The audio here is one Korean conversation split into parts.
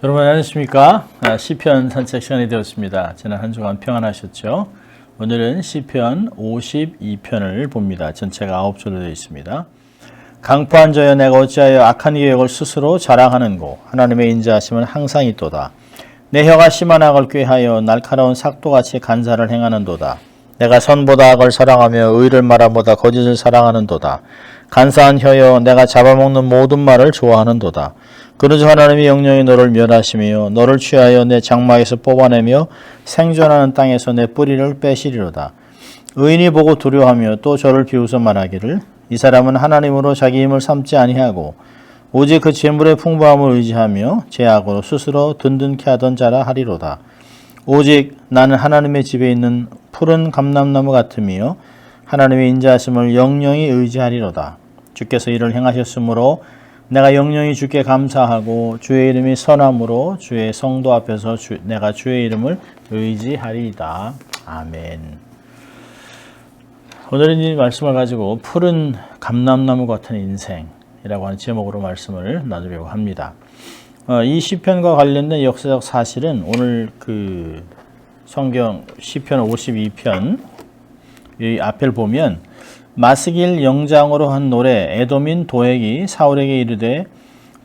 여러분 안녕하십니까? 시편 산책 시간이 되었습니다. 지난 한 주간 평안하셨죠? 오늘은 시편 52편을 봅니다. 전체가 9절로 되어 있습니다. 강포한 자여 내가 어찌하여 악한 계획을 스스로 자랑하는고 하나님의 인자하심은 항상 있도다. 내 혀가 심한 악을 꾀하여 날카로운 삭도같이 간사를 행하는도다. 내가 선보다 악을 사랑하며 의를 말함보다 거짓을 사랑하는도다. 간사한 혀여 내가 잡아먹는 모든 말을 좋아하는도다. 그러자 하나님이 영영이 너를 멸하시며 너를 취하여 내 장막에서 뽑아내며 생존하는 땅에서 내 뿌리를 빼시리로다. 의인이 보고 두려워하며 또 저를 비웃어 말하기를 이 사람은 하나님으로 자기 힘을 삼지 아니하고 오직 그 재물의 풍부함을 의지하며 제약으로 스스로 든든케 하던 자라 하리로다. 오직 나는 하나님의 집에 있는 푸른 감람나무 같으며 하나님의 인자하심을 영영히 의지하리로다. 주께서 이를 행하셨으므로 내가 영영히 주께 감사하고 주의 이름이 선함으로 주의 성도 앞에서 내가 주의 이름을 의지하리이다. 아멘. 오늘은 이 말씀을 가지고 푸른 감람나무 같은 인생이라고 하는 제목으로 말씀을 나누려고 합니다. 이 시편과 관련된 역사적 사실은 오늘 그 성경 시편 52편 이 앞을 보면 마스길 영장으로 한 노래 에돔인 도액이 사울에게 이르되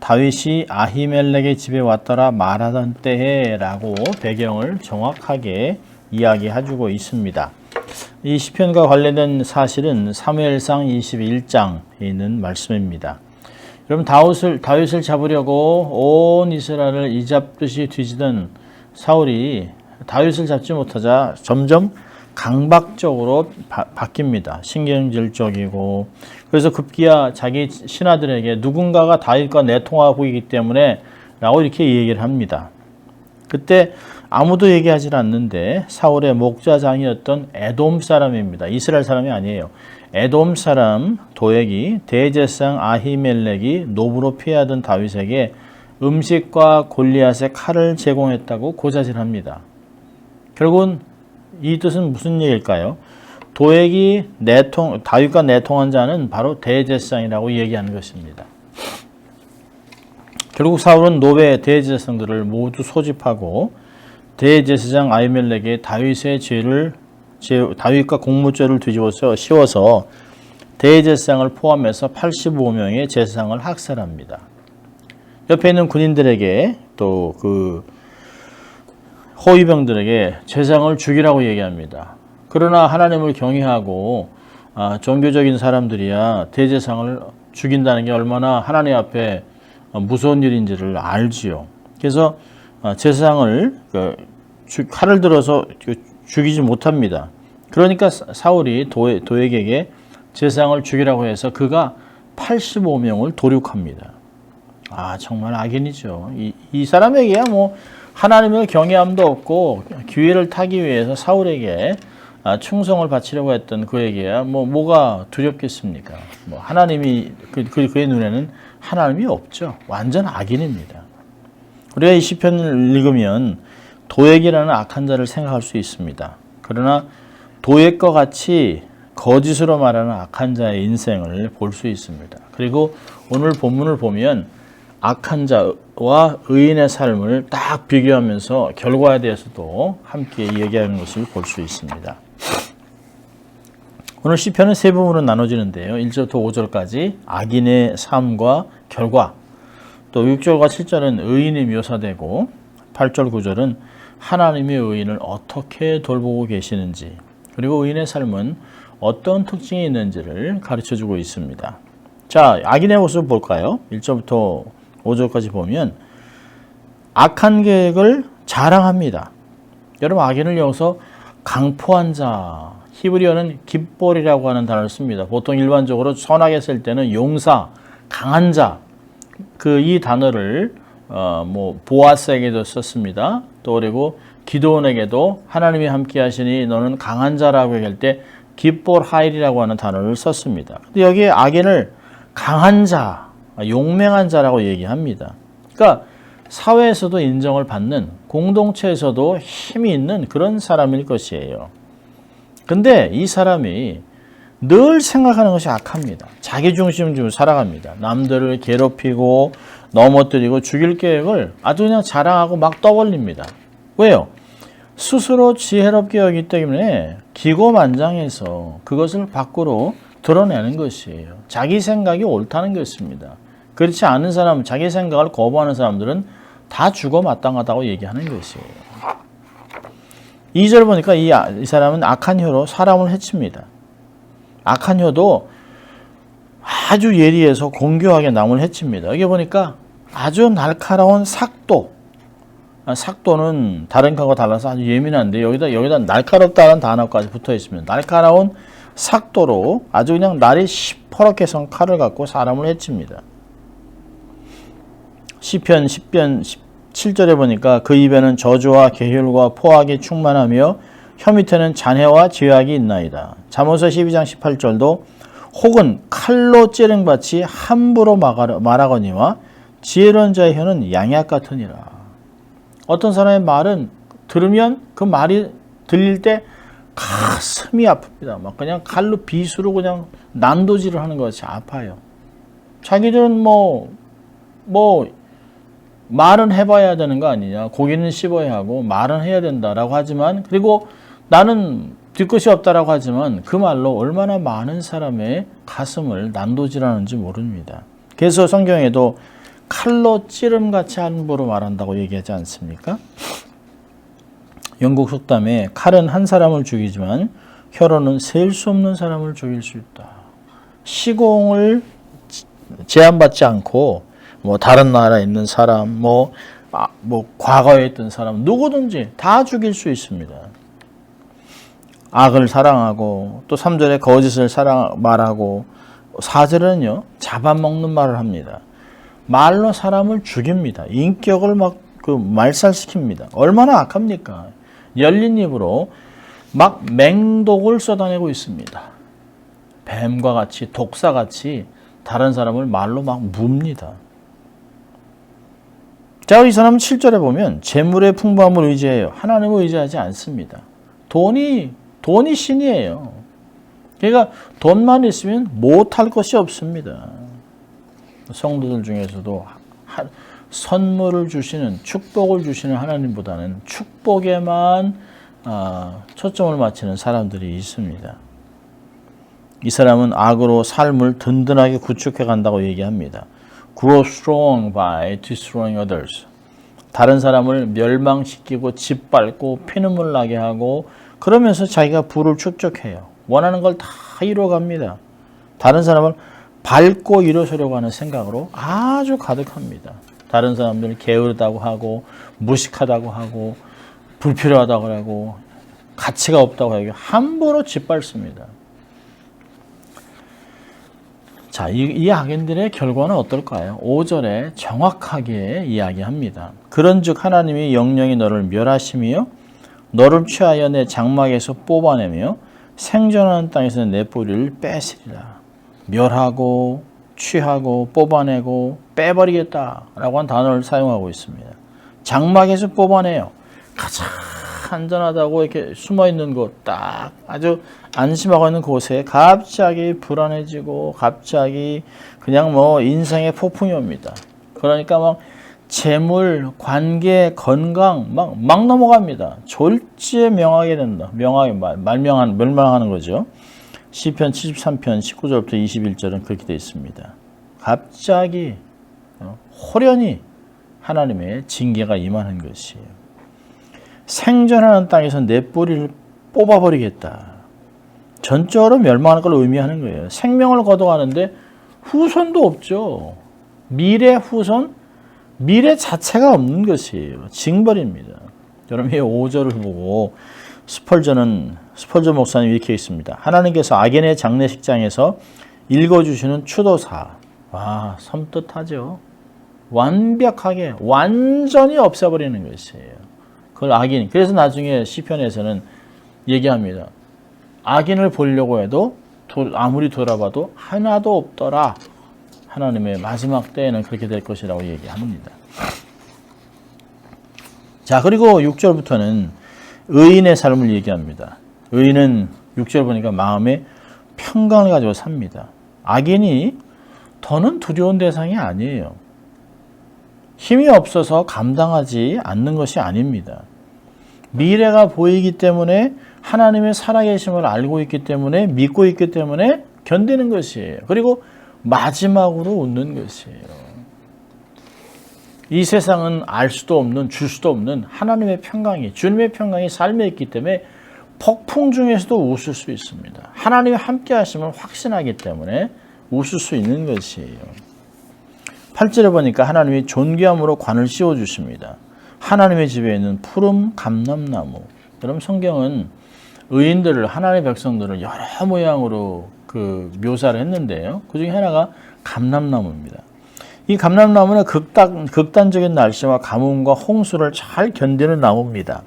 다윗이 아히멜렉의 집에 왔더라 말하던 때에 라고 배경을 정확하게 이야기해주고 있습니다. 이 시편과 관련된 사실은 사무엘상 21장에 있는 말씀입니다. 여러분 다윗을 잡으려고 온 이스라엘을 이잡듯이 뒤지던 사울이 다윗을 잡지 못하자 점점 강박적으로 바뀝니다. 신경질적이고 그래서 급기야 자기 신하들에게 누군가가 다윗과 내통하고 있기 때문에 라고 이렇게 얘기를 합니다. 그때 아무도 얘기하지 않는데 사울의 목자장이었던 에돔 사람입니다. 이스라엘 사람이 아니에요. 에돔 사람 도액이 대제사장 아히멜렉이 노부로 피하던 다윗에게 음식과 골리앗의 칼을 제공했다고 고자질합니다. 결국은 이 뜻은 무슨 얘기일까요? 도액이 다윗과 내통한 자는 바로 대제사장이라고 얘기하는 것입니다. 결국 사울은 노베 대제사장들을 모두 소집하고 대제사장 아히멜렉의 다윗과 공무죄를 뒤집어서 씌워서 대제사장을 포함해서 85명의 제사장을 학살합니다. 옆에 있는 군인들에게 또 그 호위병들에게 제사장을 죽이라고 얘기합니다. 그러나 하나님을 경외하고 종교적인 사람들이야 대제사장을 죽인다는 게 얼마나 하나님 앞에 무서운 일인지를 알지요. 그래서 제사장을 칼을 들어서 죽이지 못합니다. 그러니까 사울이 도액에게 제사장을 죽이라고 해서 그가 85명을 도륙합니다. 정말 악인이죠. 이 사람에게야 뭐 하나님을 경외함도 없고 기회를 타기 위해서 사울에게 충성을 바치려고 했던 그에게야 뭐가 두렵겠습니까? 하나님이 그의 눈에는 하나님이 없죠. 완전 악인입니다. 우리가 이 시편을 읽으면 도액이라는 악한 자를 생각할 수 있습니다. 그러나 도액과 같이 거짓으로 말하는 악한 자의 인생을 볼 수 있습니다. 그리고 오늘 본문을 보면 악한 자와 의인의 삶을 딱 비교하면서 결과에 대해서도 함께 얘기하는 것을 볼 수 있습니다. 오늘 시편은 세 부분으로 나눠지는데요. 1절부터 5절까지 악인의 삶과 결과, 또 6절과 7절은 의인이 묘사되고 8절, 9절은 하나님의 의인을 어떻게 돌보고 계시는지, 그리고 의인의 삶은 어떤 특징이 있는지를 가르쳐주고 있습니다. 자, 악인의 모습을 볼까요? 1절부터 5절까지 보면 악한 계획을 자랑합니다. 여러분, 악인을 여기서 강포한 자, 히브리어는 깃볼이라고 하는 단어를 씁니다. 보통 일반적으로 선하게 쓸 때는 용사, 강한 자, 이 단어를 보아스에게도 썼습니다. 또 그리고 기드온에게도 하나님이 함께 하시니 너는 강한 자라고 얘기할 때 깃볼 하일이라고 하는 단어를 썼습니다. 근데 여기에 악인을 강한 자, 용맹한 자라고 얘기합니다. 그러니까 사회에서도 인정을 받는, 공동체에서도 힘이 있는 그런 사람일 것이에요. 근데 이 사람이 늘 생각하는 것이 악합니다. 자기중심적으로 살아갑니다. 남들을 괴롭히고 넘어뜨리고 죽일 계획을 아주 그냥 자랑하고 막 떠벌립니다. 왜요? 스스로 지혜롭게 여기기 때문에 기고만장해서 그것을 밖으로 드러내는 것이에요. 자기 생각이 옳다는 것입니다. 그렇지 않은 사람, 자기 생각을 거부하는 사람들은 다 죽어 마땅하다고 얘기하는 것이에요. 2절 보니까 이 사람은 악한 혀로 사람을 해칩니다. 악한 혀도 아주 예리해서 공교하게 남을 해칩니다. 여기 보니까 아주 날카로운 삭도. 삭도는 다른 거하고 달라서 아주 예민한데 여기다 날카롭다는 단어까지 붙어 있습니다. 날카로운 삭도로 아주 그냥 날이 시퍼렇게 선 칼을 갖고 사람을 해칩니다. 시편 10편 7절에 보니까 그 입에는 저주와 계율과 포악이 충만하며 혀 밑에는 잔해와 죄악이 있나이다. 잠언서 12장 18절도 혹은 칼로 찌른같이 함부로 말하거니와 지혜로운 자의 혀는 양약 같으니라. 어떤 사람의 말은 들으면 그 말이 들릴 때 가슴이 아픕니다. 막 그냥 칼로 빗으로 그냥 난도질을 하는 것이 아파요. 자기들은 말은 해봐야 되는 거 아니냐. 고기는 씹어야 하고 말은 해야 된다라고 하지만 그리고 나는 뒤끝이 없다라고 하지만 그 말로 얼마나 많은 사람의 가슴을 난도질하는지 모릅니다. 그래서 성경에도 칼로 찌름같이 함부로 말한다고 얘기하지 않습니까? 영국 속담에 칼은 한 사람을 죽이지만 혀로는 셀 수 없는 사람을 죽일 수 있다. 시공을 제한받지 않고 다른 나라에 있는 사람, 과거에 있던 사람 누구든지 다 죽일 수 있습니다. 악을 사랑하고 또 3절에 거짓을 말하고 4절은요 잡아먹는 말을 합니다. 말로 사람을 죽입니다. 인격을 말살시킵니다. 얼마나 악합니까? 열린 입으로 막 맹독을 쏟아내고 있습니다. 뱀과 같이 독사같이 다른 사람을 말로 막 뭅니다. 자, 이 사람은 7절에 보면 재물의 풍부함을 의지해요. 하나님을 의지하지 않습니다. 돈이 신이에요. 그러니까 돈만 있으면 못할 것이 없습니다. 성도들 중에서도 선물을 주시는, 축복을 주시는 하나님보다는 축복에만 초점을 맞추는 사람들이 있습니다. 이 사람은 악으로 삶을 든든하게 구축해 간다고 얘기합니다. Grow strong by destroying others. 다른 사람을 멸망시키고 짓밟고 피눈물 나게 하고 그러면서 자기가 부를 축적해요. 원하는 걸 다 이뤄갑니다. 다른 사람을 밟고 일어서려고 하는 생각으로 아주 가득합니다. 다른 사람들을 게으르다고 하고 무식하다고 하고 불필요하다고 하고 가치가 없다고 하고 함부로 짓밟습니다. 자, 이 악인들의 결과는 어떨까요? 5절에 정확하게 이야기합니다. 그런즉 하나님이 영영이 너를 멸하시며 너를 취하여 내 장막에서 뽑아내며 생존하는 땅에서 내 뿌리를 뺏으리라. 멸하고 취하고 뽑아내고 빼버리겠다라고 한 단어를 사용하고 있습니다. 장막에서 뽑아내요. 가장 안전하다고 이렇게 숨어있는 곳, 딱 아주 안심하고 있는 곳에 갑자기 불안해지고 갑자기 그냥 인생의 폭풍이 옵니다. 그러니까 막 재물, 관계, 건강 막 넘어갑니다. 졸지명하게 된다. 멸망하는 거죠. 시편 73편 19절부터 21절은 그렇게 되어 있습니다. 갑자기 호련히 하나님의 징계가 임하는 것이에요. 생존하는 땅에서 내 뿌리를 뽑아버리겠다. 전적으로 멸망하는 걸 의미하는 거예요. 생명을 거둬가는데 후손도 없죠. 미래 후손, 미래 자체가 없는 것이에요. 징벌입니다. 여러분 이 5절을 보고 스펄전 목사님이 이렇게 있습니다. 하나님께서 악인의 장례식장에서 읽어주시는 추도사. 와, 섬뜩하죠. 완벽하게 완전히 없애버리는 것이에요. 그걸 악인. 그래서 나중에 시편에서는 얘기합니다. 악인을 보려고 해도 아무리 돌아봐도 하나도 없더라. 하나님의 마지막 때에는 그렇게 될 것이라고 얘기합니다. 자, 그리고 6절부터는 의인의 삶을 얘기합니다. 의인은 6절 보니까 마음에 평강을 가지고 삽니다. 악인이 더는 두려운 대상이 아니에요. 힘이 없어서 감당하지 않는 것이 아닙니다. 미래가 보이기 때문에 하나님의 살아계심을 알고 있기 때문에 믿고 있기 때문에 견디는 것이에요. 그리고 마지막으로 웃는 것이에요. 이 세상은 알 수도 없는, 줄 수도 없는 하나님의 평강이, 주님의 평강이 삶에 있기 때문에 폭풍 중에서도 웃을 수 있습니다. 하나님이 함께 하심을 확신하기 때문에 웃을 수 있는 것이에요. 8절에 보니까 하나님이 존귀함으로 관을 씌워주십니다. 하나님의 집에 있는 푸른 감람나무. 여러분 성경은 의인들을, 하나님의 백성들을 여러 모양으로 묘사를 했는데요. 그 중에 하나가 감람나무입니다. 이 감람나무는 극단적인 날씨와 가뭄과 홍수를 잘 견디는 나무입니다.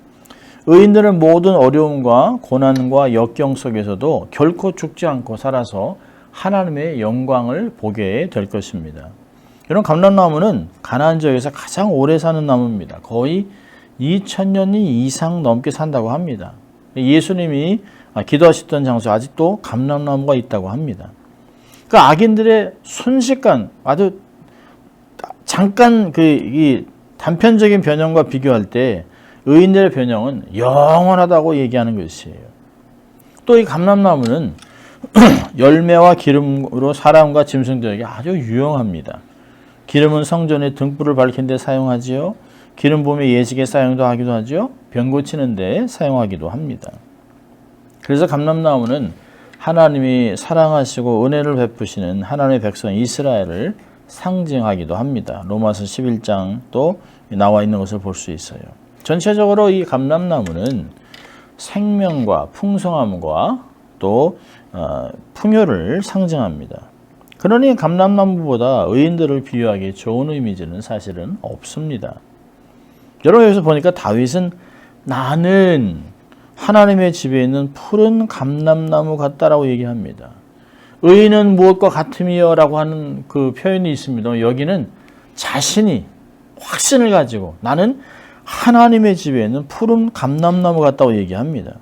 의인들은 모든 어려움과 고난과 역경 속에서도 결코 죽지 않고 살아서 하나님의 영광을 보게 될 것입니다. 이런 감람나무는 가나안 지역에서 가장 오래 사는 나무입니다. 거의 2000년이 이상 넘게 산다고 합니다. 예수님이 기도하셨던 장소에 아직도 감람나무가 있다고 합니다. 그 악인들의 순식간 아주 잠깐 이 단편적인 변형과 비교할 때 의인들의 변형은 영원하다고 얘기하는 것이에요. 또 이 감람나무는 열매와 기름으로 사람과 짐승들에게 아주 유용합니다. 기름은 성전에 등불을 밝히는 데 사용하지요. 기름 부음에 예식에 사용도 하기도 하지요. 병 고치는 데 사용하기도 합니다. 그래서 감람나무는 하나님이 사랑하시고 은혜를 베푸시는 하나님의 백성 이스라엘을 상징하기도 합니다. 로마서 11장 또 나와 있는 것을 볼 수 있어요. 전체적으로 이 감람나무는 생명과 풍성함과 또 풍요를 상징합니다. 그러니 감람나무보다 의인들을 비유하기 좋은 이미지는 사실은 없습니다. 여러분 여기서 보니까 다윗은 나는 하나님의 집에 있는 푸른 감람나무 같다라고 얘기합니다. 의인은 무엇과 같으며 라고 하는 그 표현이 있습니다. 여기는 자신이 확신을 가지고 나는 하나님의 집에 있는 푸른 감람나무 같다고 얘기합니다.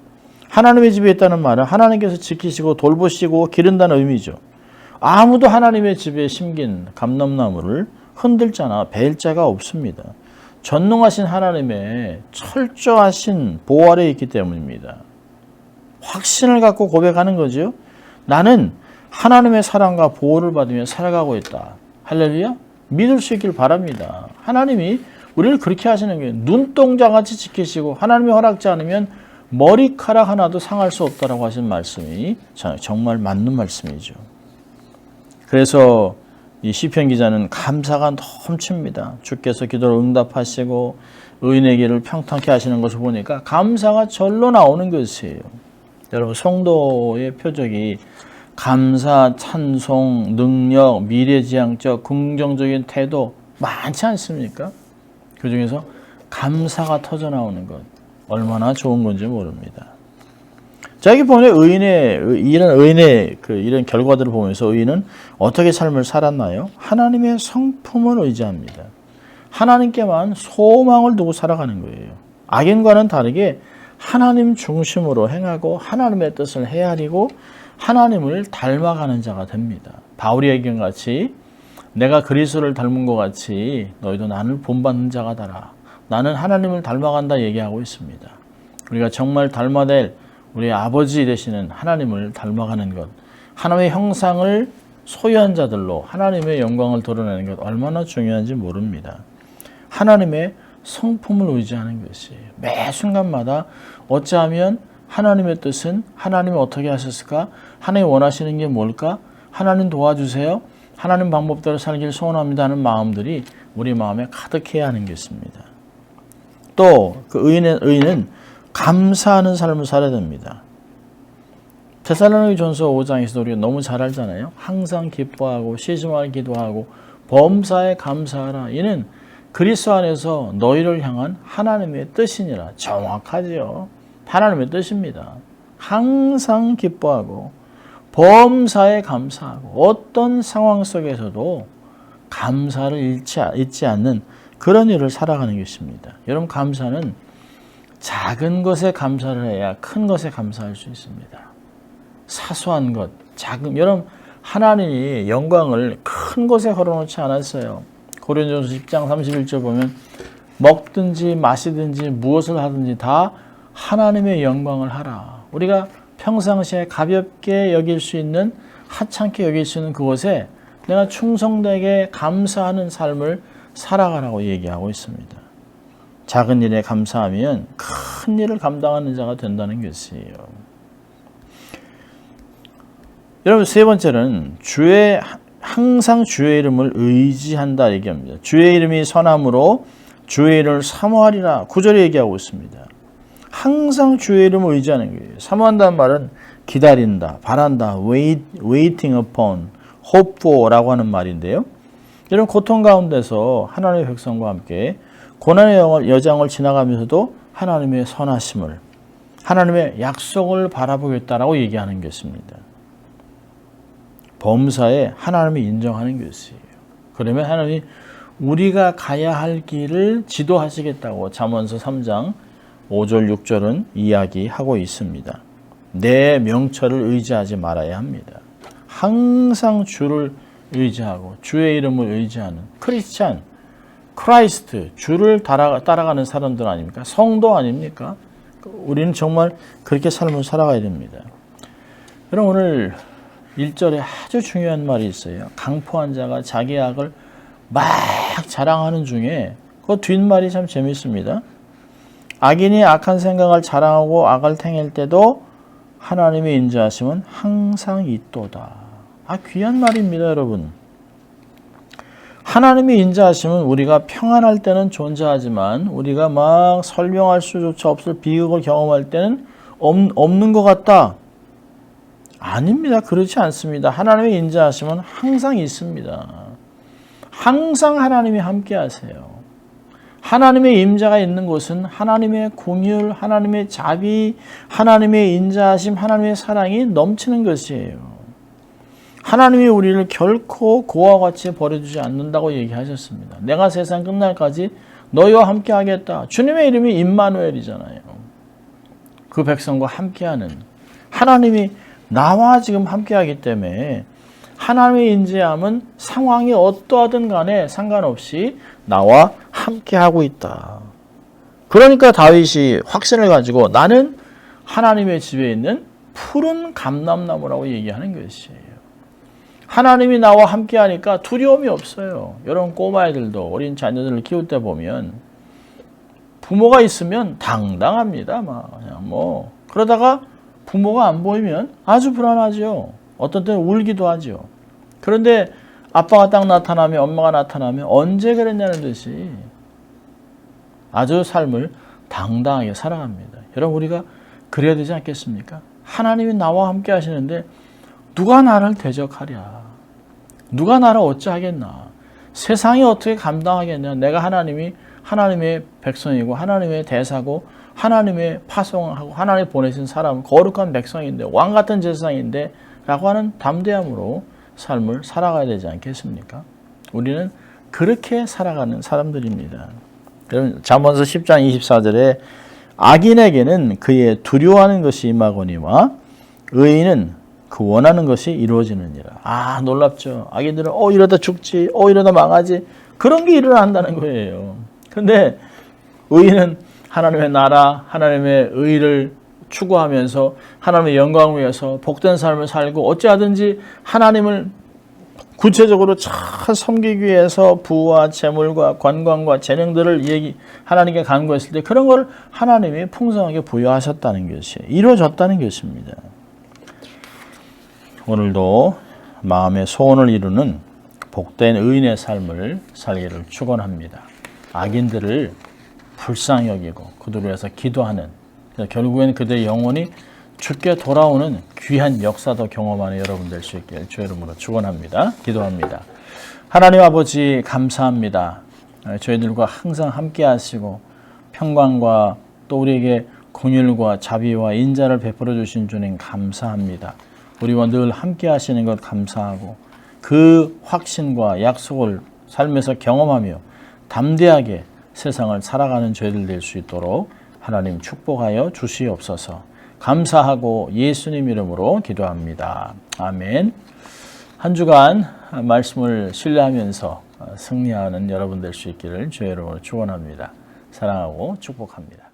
하나님의 집에 있다는 말은 하나님께서 지키시고 돌보시고 기른다는 의미죠. 아무도 하나님의 집에 심긴 감람나무를 흔들자나 베일 자가 없습니다. 전능하신 하나님의 철저하신 보호 아래에 있기 때문입니다. 확신을 갖고 고백하는 거죠. 나는 하나님의 사랑과 보호를 받으며 살아가고 있다. 할렐루야. 믿을 수 있길 바랍니다. 하나님이 우리를 그렇게 하시는 게 눈동자같이 지키시고 하나님이 허락지 않으면 머리카락 하나도 상할 수 없다라고 하신 말씀이 정말 맞는 말씀이죠. 그래서 이 시편 기자는 감사가 넘칩니다. 주께서 기도를 응답하시고 의인의 길을 평탄케 하시는 것을 보니까 감사가 절로 나오는 것이에요. 여러분 성도의 표적이 감사, 찬송, 능력, 미래지향적, 긍정적인 태도 많지 않습니까? 그 중에서 감사가 터져 나오는 것 얼마나 좋은 건지 모릅니다. 자, 여기 보면 의인의 이런 결과들을 보면서 의인은 어떻게 삶을 살았나요? 하나님의 성품을 의지합니다. 하나님께만 소망을 두고 살아가는 거예요. 악인과는 다르게 하나님 중심으로 행하고 하나님의 뜻을 헤아리고 하나님을 닮아가는 자가 됩니다. 바울이 얘기한 같이 내가 그리스도를 닮은 것 같이 너희도 나를 본받는 자가 되라. 나는 하나님을 닮아간다 얘기하고 있습니다. 우리가 정말 닮아낼 우리 아버지 되시는 하나님을 닮아가는 것, 하나님의 형상을 소유한 자들로 하나님의 영광을 드러내는 것 얼마나 중요한지 모릅니다. 하나님의 성품을 의지하는 것이에요. 매 순간마다 어찌하면 하나님의 뜻은 하나님이 어떻게 하셨을까? 하나님이 원하시는 게 뭘까? 하나님 도와주세요. 하나님 방법대로 살기를 소원합니다 하는 마음들이 우리 마음에 가득해야 하는 것입니다. 또 그 의인은 감사하는 삶을 살아야 됩니다. 데살로니가전서 5장에서도 우리가 너무 잘 알잖아요. 항상 기뻐하고 시시마다 기도하고 범사에 감사하라. 이는 그리스도 안에서 너희를 향한 하나님의 뜻이니라. 정확하지요. 하나님의 뜻입니다. 항상 기뻐하고 범사에 감사하고 어떤 상황 속에서도 감사를 잊지 않는 그런 일을 살아가는 것입니다. 여러분 감사는 작은 것에 감사를 해야 큰 것에 감사할 수 있습니다. 사소한 것, 작은, 여러분 하나님이 영광을 큰 곳에 걸어놓지 않았어요. 고린도전서 10장 31절 보면 먹든지 마시든지 무엇을 하든지 다 하나님의 영광을 하라. 우리가 평상시에 가볍게 여길 수 있는, 하찮게 여길 수 있는 그곳에 내가 충성되게 감사하는 삶을 살아가라고 얘기하고 있습니다. 작은 일에 감사하면 큰 일을 감당하는 자가 된다는 것이에요. 여러분, 세 번째는 항상 주의 이름을 의지한다 얘기합니다. 주의 이름이 선함으로 주의 이름을 사모하리라 9절에 얘기하고 있습니다. 항상 주의 이름을 의지하는 거예요. 사모한다는 말은 기다린다, 바란다, waiting upon, hope for 라고 하는 말인데요. 이런 고통 가운데서 하나님의 백성과 함께 고난의 여정을 지나가면서도 하나님의 선하심을, 하나님의 약속을 바라보겠다라고 얘기하는 것입니다. 범사에 하나님이 인정하는 것이에요. 그러면 하나님이 우리가 가야 할 길을 지도하시겠다고 잠언서 3장 5절 6절은 이야기하고 있습니다. 내 명철을 의지하지 말아야 합니다. 항상 주를 의지하고 주의 이름을 의지하는 크리스찬, 크라이스트, 주를 따라가는 사람들 아닙니까? 성도 아닙니까? 우리는 정말 그렇게 삶을 살아가야 됩니다. 여러분, 오늘 1절에 아주 중요한 말이 있어요. 강포한 자가 자기 악을 막 자랑하는 중에 그 뒷말이 참 재밌습니다. 악인이 악한 생각을 자랑하고 악을 행할 때도 하나님의 인자하심은 항상 있도다. 귀한 말입니다, 여러분. 하나님의 인자하심은 우리가 평안할 때는 존재하지만 우리가 막 설명할 수조차 없을 비극을 경험할 때는 없는 것 같다. 아닙니다. 그렇지 않습니다. 하나님의 인자하심은 항상 있습니다. 항상 하나님이 함께 하세요. 하나님의 임재가 있는 곳은 하나님의 공율, 하나님의 자비, 하나님의 인자하심, 하나님의 사랑이 넘치는 것이에요. 하나님이 우리를 결코 고와 같이 버려두지 않는다고 얘기하셨습니다. 내가 세상 끝날까지 너희와 함께 하겠다. 주님의 이름이 임마누엘이잖아요. 그 백성과 함께하는 하나님이 나와 지금 함께하기 때문에 하나님의 인자함은 상황이 어떠하든 간에 상관없이 나와 함께하고 있다. 그러니까 다윗이 확신을 가지고 나는 하나님의 집에 있는 푸른 감람나무라고 얘기하는 것이에요. 하나님이 나와 함께하니까 두려움이 없어요. 여러분, 꼬마애들도 어린 자녀들을 키울 때 보면 부모가 있으면 당당합니다. 그냥 그러다가 부모가 안 보이면 아주 불안하죠. 어떤 때는 울기도 하죠. 그런데 아빠가 딱 나타나면, 엄마가 나타나면 언제 그랬냐는 듯이 아주 삶을 당당하게 살아갑니다. 여러분, 우리가 그래야 되지 않겠습니까? 하나님이 나와 함께 하시는데 누가 나를 대적하랴? 누가 나를 어찌하겠나? 세상이 어떻게 감당하겠냐? 내가 하나님의 백성이고 하나님의 대사고 하나님의 파송하고 하나님 보내신 사람, 거룩한 백성인데 왕 같은 제사장인데 라고 하는 담대함으로 삶을 살아가야 되지 않겠습니까? 우리는 그렇게 살아가는 사람들입니다. 여러분, 잠언서 10장 24절에 악인에게는 그의 두려워하는 것이 임하거니와 의인은 그 원하는 것이 이루어지느니라. 놀랍죠. 악인들은 이러다 죽지, 이러다 망하지, 그런 게 일어난다는 거예요. 그런데 의인은 하나님의 나라, 하나님의 의를 추구하면서 하나님의 영광을 위해서 복된 삶을 살고 어찌하든지 하나님을 구체적으로 잘 섬기기 위해서 부와 재물과 관광과 재능들을 하나님께 간구했을 때 그런 걸 하나님이 풍성하게 부여하셨다는 것이 이루어졌다는 것입니다. 오늘도 마음의 소원을 이루는 복된 의인의 삶을 살기를 축원합니다. 악인들을 불쌍히 여기고 그들을 위해서 기도하는, 결국에는 그들의 영혼이 주께 돌아오는 귀한 역사도 경험하는 여러분 될 수 있길 주의 이름으로 축원합니다. 기도합니다. 하나님 아버지, 감사합니다. 저희들과 항상 함께 하시고 평강과 또 우리에게 긍휼과 자비와 인자를 베풀어 주신 주님 감사합니다. 우리와 늘 함께 하시는 것 감사하고 그 확신과 약속을 삶에서 경험하며 담대하게 세상을 살아가는 저희들 될 수 있도록 하나님 축복하여 주시옵소서. 감사하고 예수님 이름으로 기도합니다. 아멘. 한 주간 말씀을 신뢰하면서 승리하는 여러분 될 수 있기를 주의 이름으로 축원합니다. 사랑하고 축복합니다.